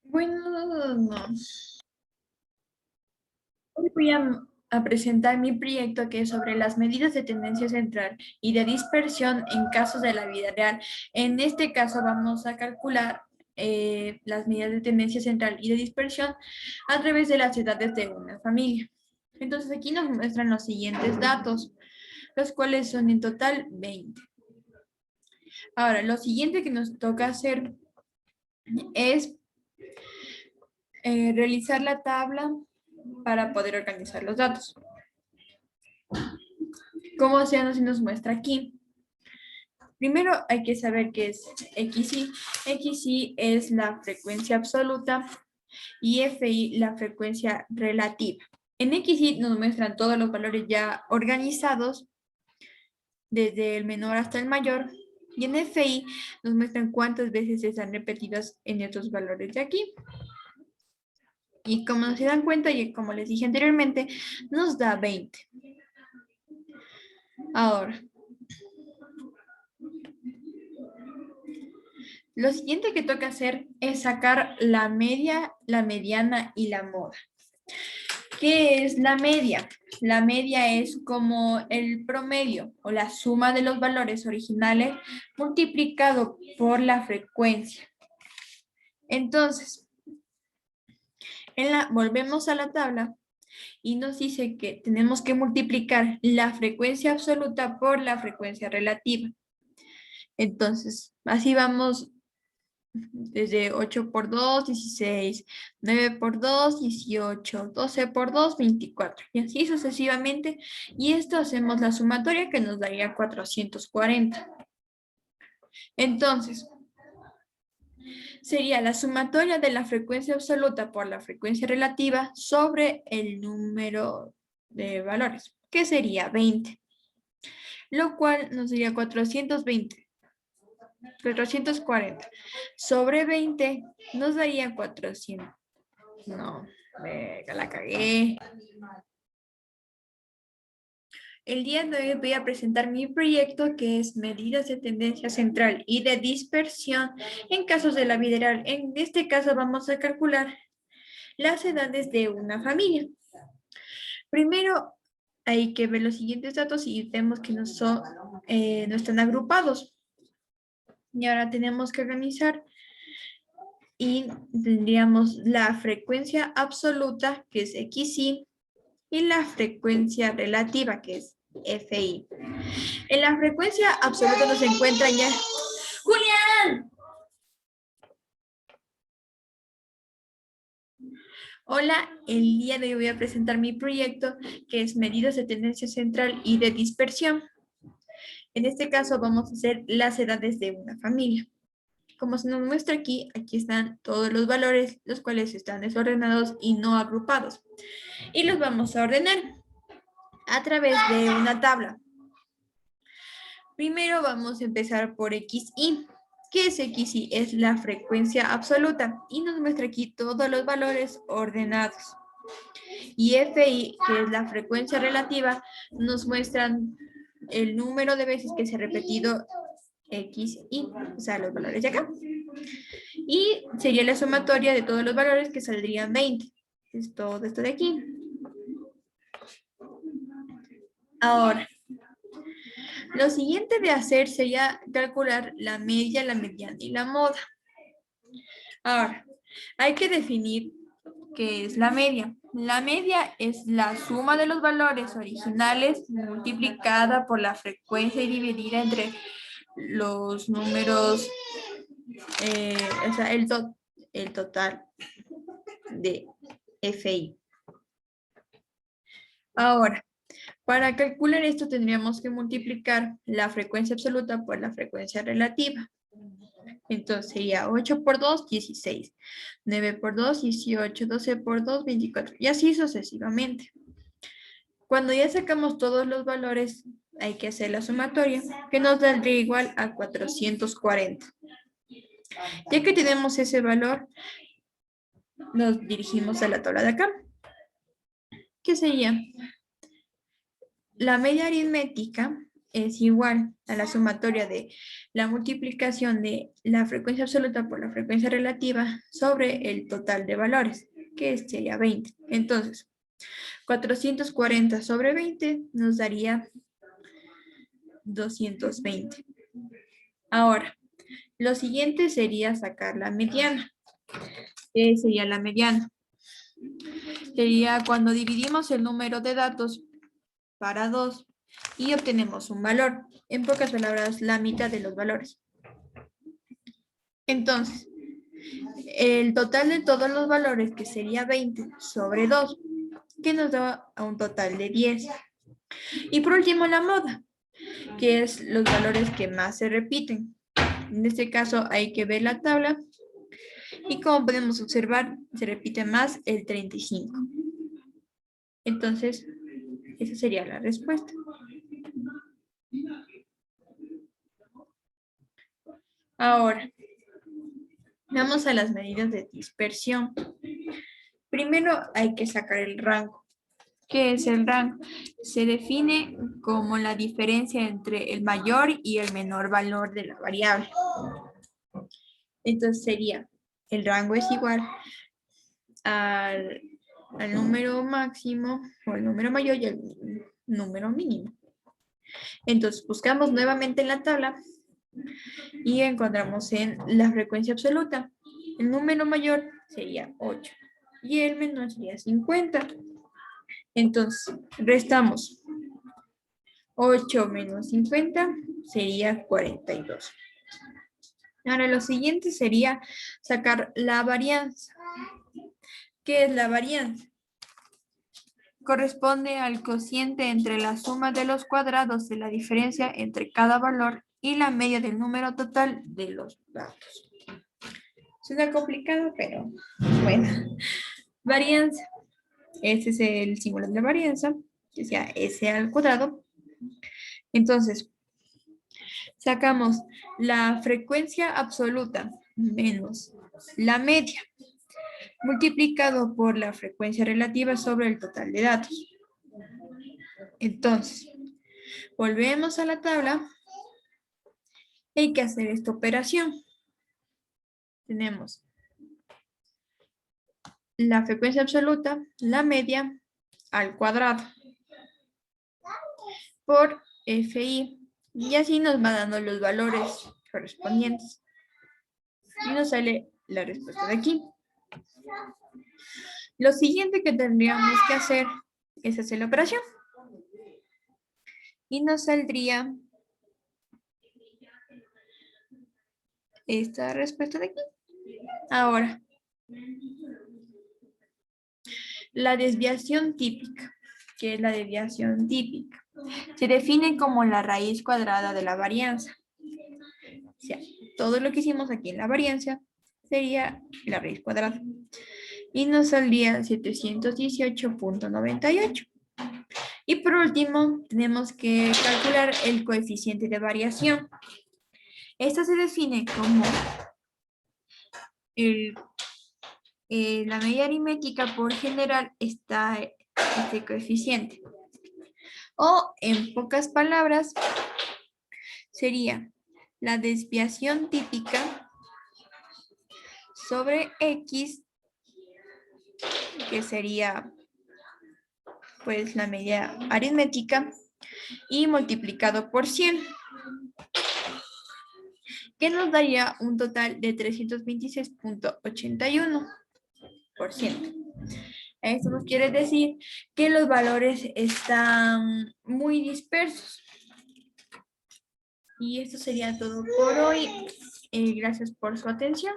Bueno, hoy voy a presentar mi proyecto que es sobre las medidas de tendencia central y de dispersión en casos de la vida real. En este caso vamos a calcular las medidas de tendencia central y de dispersión a través de las edades de una familia. Entonces aquí nos muestran los siguientes datos, los cuales son en total 20. Ahora, lo siguiente que nos toca hacer es realizar la tabla para poder organizar los datos. Como se nos muestra aquí. Primero hay que saber qué es XY. XY es la frecuencia absoluta y FI la frecuencia relativa. En XY nos muestran todos los valores ya organizados, desde el menor hasta el mayor, y en FI nos muestran cuántas veces están repetidas en estos valores de aquí. Y como se dan cuenta, y como les dije anteriormente, nos da 20. Ahora, lo siguiente que toca hacer es sacar la media, la mediana y la moda. ¿Qué es la media? La media es como el promedio o la suma de los valores originales multiplicado por la frecuencia. Entonces, volvemos a la tabla y nos dice que tenemos que multiplicar la frecuencia absoluta por la frecuencia relativa. Entonces, así vamos desde 8 por 2, 16, 9 por 2, 18, 12 por 2, 24, y así sucesivamente. Y esto hacemos la sumatoria que nos daría 440. Entonces, sería la sumatoria de la frecuencia absoluta por la frecuencia relativa sobre el número de valores, que sería 20, lo cual nos daría 440 sobre 20 nos daría 400. No, la cagué. El día de hoy voy a presentar mi proyecto que es medidas de tendencia central y de dispersión en casos de la vida real. En este caso vamos a calcular las edades de una familia. Primero hay que ver los siguientes datos y vemos que no están agrupados. Y ahora tenemos que organizar y tendríamos la frecuencia absoluta, que es XY, y la frecuencia relativa, que es FI. En la frecuencia absoluta nos encuentra ya... ¡Julián! Hola, el día de hoy voy a presentar mi proyecto, que es medidas de tendencia central y de dispersión. En este caso vamos a hacer las edades de una familia. Como se nos muestra aquí, aquí están todos los valores, los cuales están desordenados y no agrupados. Y los vamos a ordenar a través de una tabla. Primero vamos a empezar por XY. ¿Qué es XY? Es la frecuencia absoluta y nos muestra aquí todos los valores ordenados. Y FI, que es la frecuencia relativa, nos muestran el número de veces que se ha repetido XY, o sea, los valores de acá. Y sería la sumatoria de todos los valores que saldrían 20. Es todo esto de aquí. Ahora, lo siguiente de hacer sería calcular la media, la mediana y la moda. Ahora, hay que definir qué es la media. La media es la suma de los valores originales multiplicada por la frecuencia y dividida entre los números, o sea, el total de FI. Ahora, para calcular esto tendríamos que multiplicar la frecuencia absoluta por la frecuencia relativa. Entonces sería 8 por 2, 16. 9 por 2, 18. 12 por 2, 24. Y así sucesivamente. Cuando ya sacamos todos los valores, hay que hacer la sumatoria, que nos daría igual a 440. Ya que tenemos ese valor, nos dirigimos a la tabla de acá. ¿Qué sería? La media aritmética es igual a la sumatoria de la multiplicación de la frecuencia absoluta por la frecuencia relativa sobre el total de valores, que sería 20. Entonces, 440 sobre 20 nos daría 220. Ahora, lo siguiente sería sacar la mediana. ¿Qué sería la mediana? Sería cuando dividimos el número de datos para 2 y obtenemos un valor. En pocas palabras, la mitad de los valores. Entonces, el total de todos los valores, que sería 20 sobre 2, que nos da a un total de 10. Y por último, la moda, que es los valores que más se repiten. En este caso hay que ver la tabla y como podemos observar, se repite más el 35. Entonces, esa sería la respuesta. Ahora, vamos a las medidas de dispersión. Primero hay que sacar el rango. ¿Qué es el rango? Se define como la diferencia entre el mayor y el menor valor de la variable. Entonces sería, el rango es igual al número máximo o el número mayor y el número mínimo. Entonces buscamos nuevamente en la tabla y encontramos en la frecuencia absoluta. El número mayor sería 8 y el menor sería 50. Entonces restamos 8 menos 50 sería 42. Ahora lo siguiente sería sacar la varianza. ¿Qué es la varianza? Corresponde al cociente entre la suma de los cuadrados de la diferencia entre cada valor y la media del número total de los datos. Suena complicado, pero bueno. Varianza. Este es el símbolo de la varianza, que sea S al cuadrado. Entonces, sacamos la frecuencia absoluta menos la media, multiplicado por la frecuencia relativa sobre el total de datos. Entonces, volvemos a la tabla. Hay que hacer esta operación. Tenemos la frecuencia absoluta, la media, al cuadrado, por FI. Y así nos va dando los valores correspondientes. Y nos sale la respuesta de aquí. Lo siguiente que tendríamos que hacer es hacer la operación. Y nos saldría esta respuesta de aquí. Ahora, la desviación típica. ¿Qué es la desviación típica? Se define como la raíz cuadrada de la varianza. O sea, todo lo que hicimos aquí en la varianza sería la raíz cuadrada. Y nos saldría 718.98. Y por último, tenemos que calcular el coeficiente de variación. Esta se define como la medida aritmética por general está este coeficiente. O en pocas palabras, sería la desviación típica sobre X, que sería pues la medida aritmética, y multiplicado por 100, que nos daría un total de 326.81%. Esto nos quiere decir que los valores están muy dispersos. Y esto sería todo por hoy. Gracias por su atención.